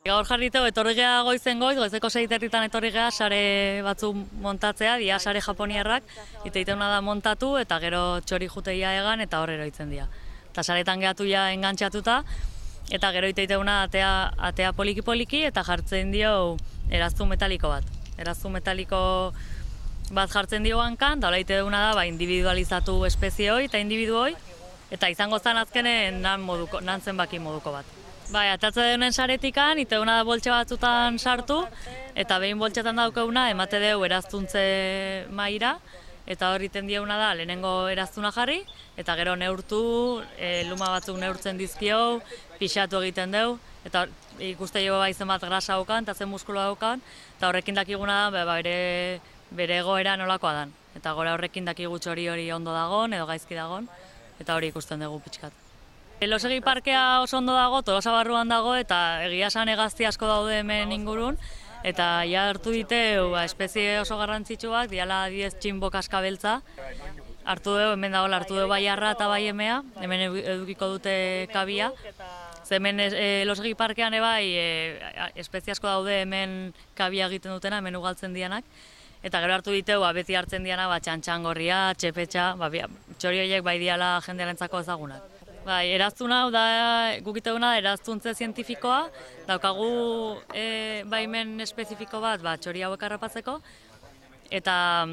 Gaur jarriteu etorri geha goizen goizeko 6:30 etorri geha sare batzu montatzea, dia sare japoniarrak, eta iteuna da montatu eta gero txori juteia egan eta horrero itzen dira. Eta saretan gehatu ja engantxatuta, eta gero iteuna atea poliki-poliki eta jartzen dio eraztun metaliko bat. Eraztun metaliko bat jartzen dio hankan, da hola iteuna da individualizatu espezie hoi eta individu hoi, eta izango zen azkenen nan zenbaki moduko bat. Atatze deunen saretikan, iteuna da boltxe batzutan sartu, eta behin boltxetan daukeuna emate deu eraztuntze maira, eta hor iten dieuna da lehenengo eraztuna jarri, eta gero neurtu, luma batzuk neurtzen dizkio, pixatu egiten deu, eta ikuste jo zen bat grasa daukan, eta zen muskuloa daukan, eta horrekin dakiguna da bere egoera nolakoa dan. Eta gora horrekin dakigu txori hori ondo dagon, edo gaizki dagon, eta hori ikusten dugu pixkat. Elosegi parkea oso ondo dago, Tolosa barruan dago, eta egia esan hegazti asko daude hemen ingurun, eta ja hartu diteu espezie oso garrantzitsuak, diala 10 txinbo kaskabeltza. Hartu dugu, hemen dago, hartu dugu bai arra eta bai emea, hemen edukiko dute kabia. Hemen elosegi parkean ebai espezie asko daude hemen kabia egiten dutena, hemen ugaltzen dianak. Eta gero hartu diteu, beti hartzen diana, txantxangorria, txepetxa, txori horiek bai diala jendearentzako ezagunak. Eraztun hau da, gukiteuna eraztuntze zientifikoa, daukagu baimen espezifiko bat txori hauek harrapatzeko, eta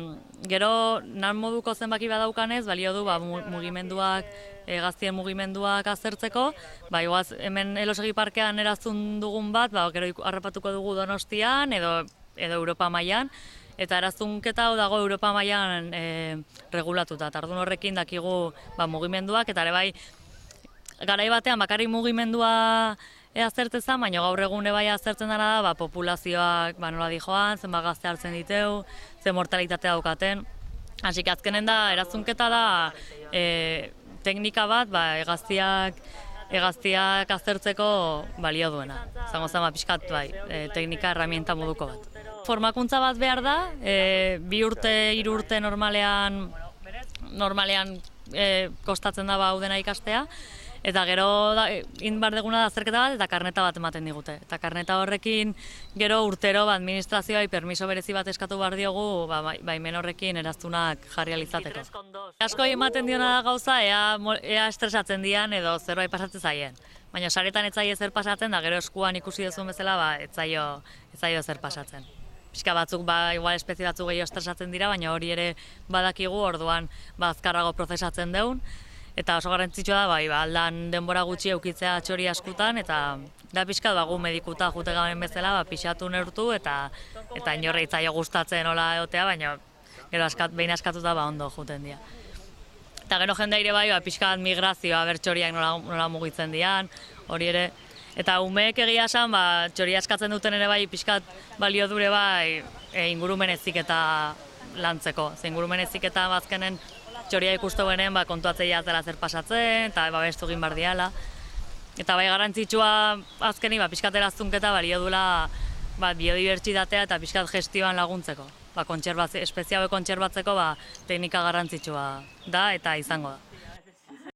gero nan moduko zenbaki badaukanez, balio du mugimenduak, gaztien mugimenduak aztertzeko, iguaz hemen elosegi parkean eraztun dugun bat, gero harrapatuko dugu Donostian edo Europa mailan, eta eraztunketa hau dago Europa mailan regulatuta, eta orduan horrekin dakigu mugimenduak, eta ere bai, garai batean bakarrik mugimendua aztertzen, baina gaur egun bai aztertzen dena da populazioak nola dijoan, zenbat gazte hartzen diteu, zen mortalitatea daukaten. Hasi azkenen da, eraztunketa da teknika bat hegaztiak aztertzeko balio duena. Zango zen pixkat teknika herramienta moduko bat. Formakuntza bat behar da, 2 urte, 3 urte normalean kostatzen da hau dena ikastea, eta gero egin behar duguna da azterketa bat eta karneta bat ematen digute. Eta karneta horrekin gero urtero administrazioa permiso berezi bat eskatu behar diogu baimen horrekin eraztunak jarri alizateko. Asko ematen diona da gauza ea estresatzen dian edo zerbait pasatzen zaien. Baina saretan ez zaie zer pasatzen da gero eskuan ikusi duzun bezala ez zaio zer pasatzen. Pixka batzuk igual espezie batzuk gehiago estresatzen dira, baina hori ere badakigu orduan azkarrago prozesatzen deun. Eta oso garrantzitsua da, aldan denbora gutxi eukitzea txori askutan, eta da pixka gu medikuta jute gaben bezala, pixatu neurtu, eta inorre itzaio gustatzen hola egotea, baina gero behin askatuta ondo juten dira. Eta gero jende ere pixka migrazioa, txoriak nola mugitzen dian, hori ere. Eta umeek egia esan, txori askatzen duten ere pixkat balio dure ingurumen eziketa lantzeko. Ingurumen eziketa bazkenen txoria ikustu benen kontuatzea zela zer pasatzen, eta bestu egin behar diala. Eta garrantzitsua azkeni pixkat eraztunketa balio duela biodibertsitatea eta pixkat gestioan laguntzeko. Espezie hauek kontserbatzeko teknika garrantzitsua da eta izango da.